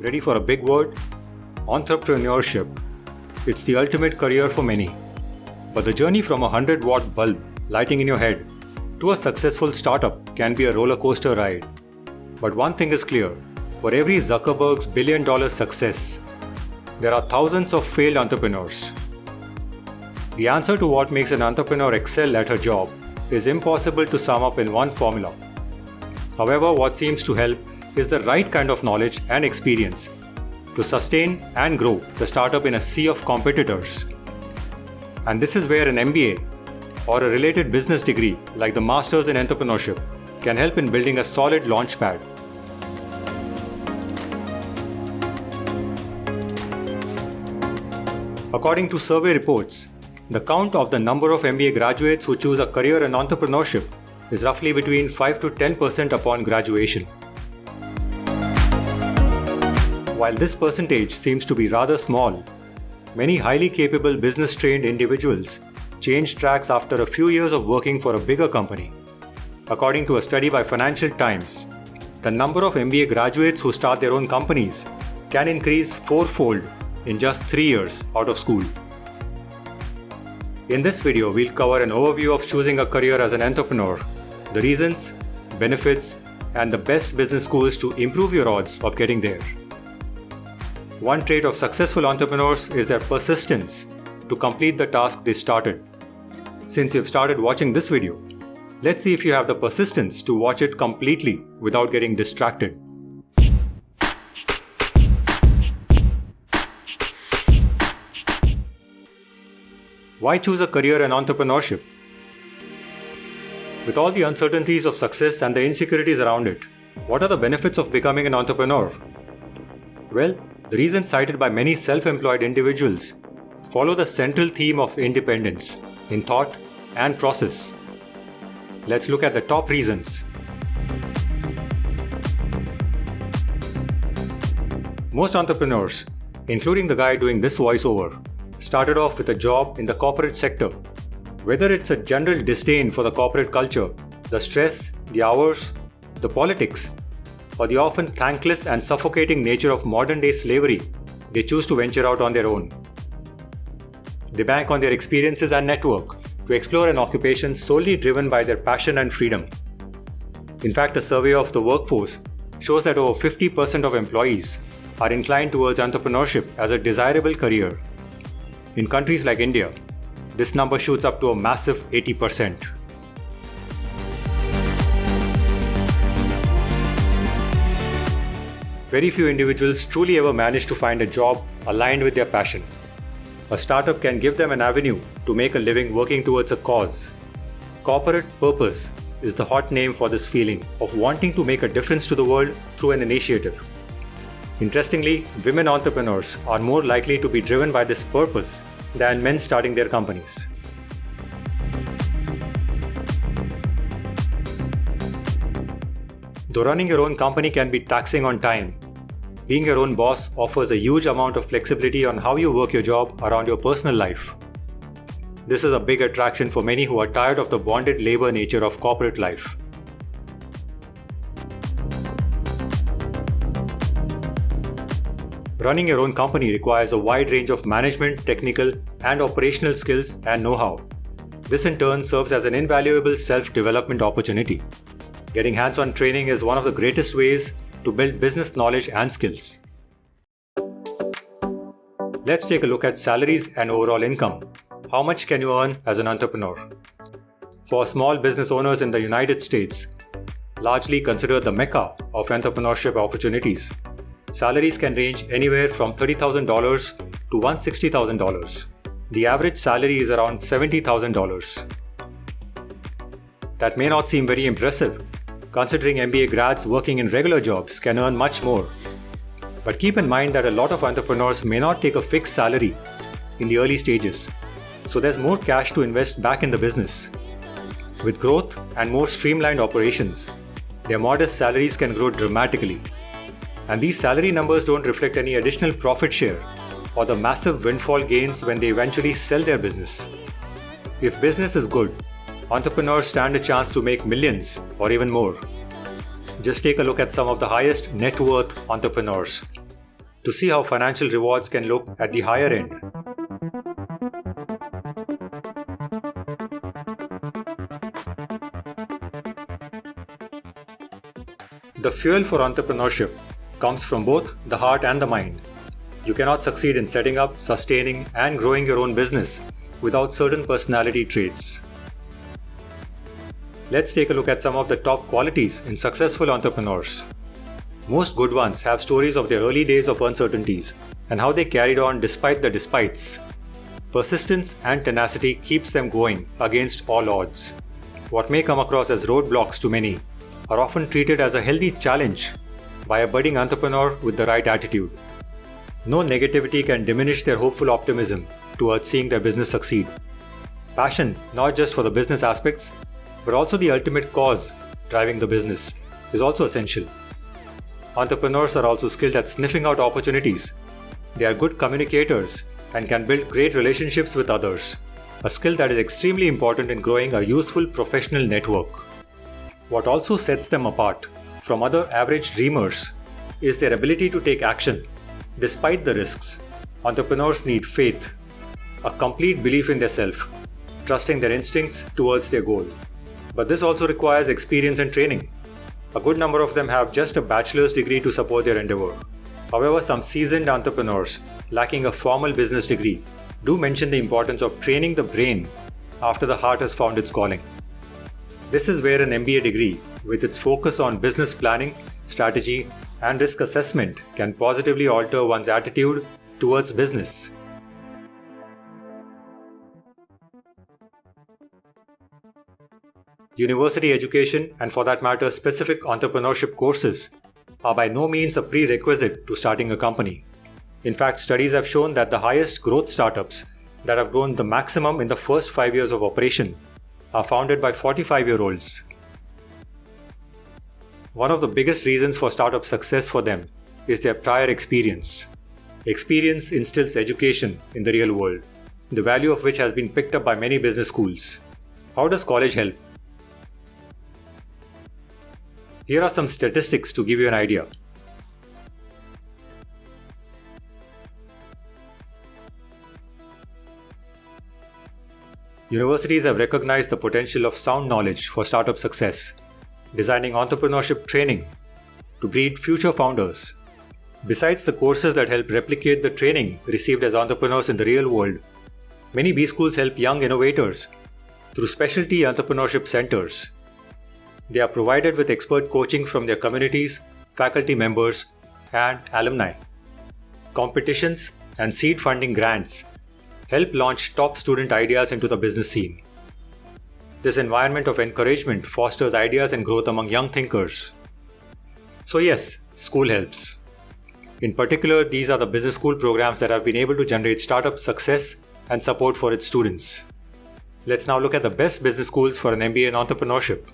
Ready for a big word? Entrepreneurship. It's the ultimate career for many. But the journey from a 100-watt bulb lighting in your head to a successful startup can be a roller coaster ride. But one thing is clear, for every Zuckerberg's billion-dollar success, there are thousands of failed entrepreneurs. The answer to what makes an entrepreneur excel at her job is impossible to sum up in one formula. However, what seems to help is the right kind of knowledge and experience to sustain and grow the startup in a sea of competitors. And this is where an MBA or a related business degree like the Masters in Entrepreneurship can help in building a solid launchpad. According to survey reports, the count of the number of MBA graduates who choose a career in entrepreneurship is roughly between 5 to 10% upon graduation. While this percentage seems to be rather small, many highly capable business-trained individuals change tracks after a few years of working for a bigger company. According to a study by Financial Times, the number of MBA graduates who start their own companies can increase fourfold in just 3 years out of school. In this video, we'll cover an overview of choosing a career as an entrepreneur, the reasons, benefits, and the best business schools to improve your odds of getting there. One trait of successful entrepreneurs is their persistence to complete the task they started. Since you've started watching this video, let's see if you have the persistence to watch it completely without getting distracted. Why choose a career in entrepreneurship? With all the uncertainties of success and the insecurities around it, what are the benefits of becoming an entrepreneur? Well, the reasons cited by many self-employed individuals follow the central theme of independence in thought and process. Let's look at the top reasons. Most entrepreneurs, including the guy doing this voiceover, started off with a job in the corporate sector. Whether it's a general disdain for the corporate culture, the stress, the hours, the politics, or the often thankless and suffocating nature of modern-day slavery, they choose to venture out on their own. They bank on their experiences and network to explore an occupation solely driven by their passion and freedom. In fact, a survey of the workforce shows that over 50% of employees are inclined towards entrepreneurship as a desirable career. In countries like India, this number shoots up to a massive 80%. Very few individuals truly ever manage to find a job aligned with their passion. A startup can give them an avenue to make a living working towards a cause. Corporate purpose is the hot name for this feeling of wanting to make a difference to the world through an initiative. Interestingly, women entrepreneurs are more likely to be driven by this purpose than men starting their companies. Though running your own company can be taxing on time, being your own boss offers a huge amount of flexibility on how you work your job around your personal life. This is a big attraction for many who are tired of the bonded labor nature of corporate life. Running your own company requires a wide range of management, technical, and operational skills and know-how. This in turn serves as an invaluable self-development opportunity. Getting hands-on training is one of the greatest ways to build business knowledge and skills. Let's take a look at salaries and overall income. How much can you earn as an entrepreneur? For small business owners in the United States, largely considered the mecca of entrepreneurship opportunities, salaries can range anywhere from $30,000 to $160,000. The average salary is around $70,000. That may not seem very impressive, considering MBA grads working in regular jobs can earn much more. But keep in mind that a lot of entrepreneurs may not take a fixed salary in the early stages, so there's more cash to invest back in the business. With growth and more streamlined operations, their modest salaries can grow dramatically. And these salary numbers don't reflect any additional profit share or the massive windfall gains when they eventually sell their business. If business is good, entrepreneurs stand a chance to make millions or even more. Just take a look at some of the highest net worth entrepreneurs. to see how financial rewards can look at the higher end. The fuel for entrepreneurship comes from both the heart and the mind. You cannot succeed in setting up, sustaining, and growing your own business without certain personality traits. Let's take a look at some of the top qualities in successful entrepreneurs. Most good ones have stories of their early days of uncertainties and how they carried on despite the despites. Persistence and tenacity keeps them going against all odds. What may come across as roadblocks to many are often treated as a healthy challenge by a budding entrepreneur with the right attitude. No negativity can diminish their hopeful optimism towards seeing their business succeed. Passion, not just for the business aspects, but also the ultimate cause driving the business, is also essential. Entrepreneurs are also skilled at sniffing out opportunities. They are good communicators and can build great relationships with others, a skill that is extremely important in growing a useful professional network. What also sets them apart from other average dreamers is their ability to take action. Despite the risks, entrepreneurs need faith, a complete belief in themselves, trusting their instincts towards their goal. But this also requires experience and training. A good number of them have just a bachelor's degree to support their endeavor. However, some seasoned entrepreneurs lacking a formal business degree do mention the importance of training the brain after the heart has found its calling. This is where an MBA degree, with its focus on business planning, strategy, and risk assessment, can positively alter one's attitude towards business. University education, and for that matter specific entrepreneurship courses, are by no means a prerequisite to starting a company. In fact, studies have shown that the highest growth startups that have grown the maximum in the first 5 years of operation are founded by 45-year-olds. One of the biggest reasons for startup success for them is their prior experience. Experience instills education in the real world, the value of which has been picked up by many business schools. How does college help? Here are some statistics to give you an idea. Universities have recognized the potential of sound knowledge for startup success, designing entrepreneurship training to breed future founders. Besides the courses that help replicate the training received as entrepreneurs in the real world, many B schools help young innovators through specialty entrepreneurship centers. They are provided with expert coaching from their communities, faculty members, and alumni. Competitions and seed funding grants help launch top student ideas into the business scene. This environment of encouragement fosters ideas and growth among young thinkers. So yes, school helps. In particular, these are the business school programs that have been able to generate startup success and support for its students. Let's now look at the best business schools for an MBA in entrepreneurship.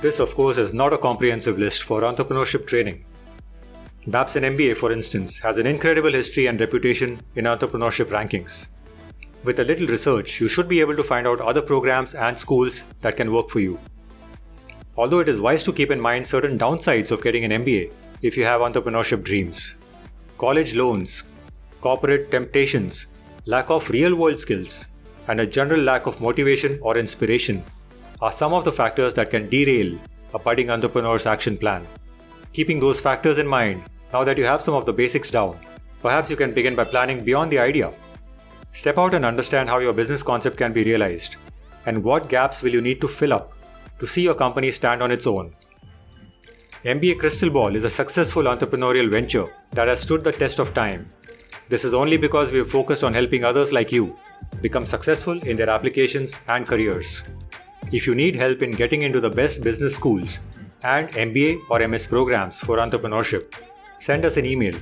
This, of course, is not a comprehensive list for entrepreneurship training. Babson MBA, for instance, has an incredible history and reputation in entrepreneurship rankings. With a little research, you should be able to find out other programs and schools that can work for you. Although it is wise to keep in mind certain downsides of getting an MBA if you have entrepreneurship dreams. College loans, corporate temptations, lack of real-world skills, and a general lack of motivation or inspiration are some of the factors that can derail a budding entrepreneur's action plan. Keeping those factors in mind, now that you have some of the basics down, perhaps you can begin by planning beyond the idea. Step out and understand how your business concept can be realized, and what gaps will you need to fill up to see your company stand on its own. MBA Crystal Ball is a successful entrepreneurial venture that has stood the test of time. This is only because we have focused on helping others like you become successful in their applications and careers. If you need help in getting into the best business schools and MBA or MS programs for entrepreneurship, send us an email.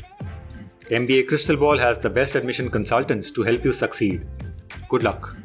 MBA Crystal Ball has the best admission consultants to help you succeed. Good luck.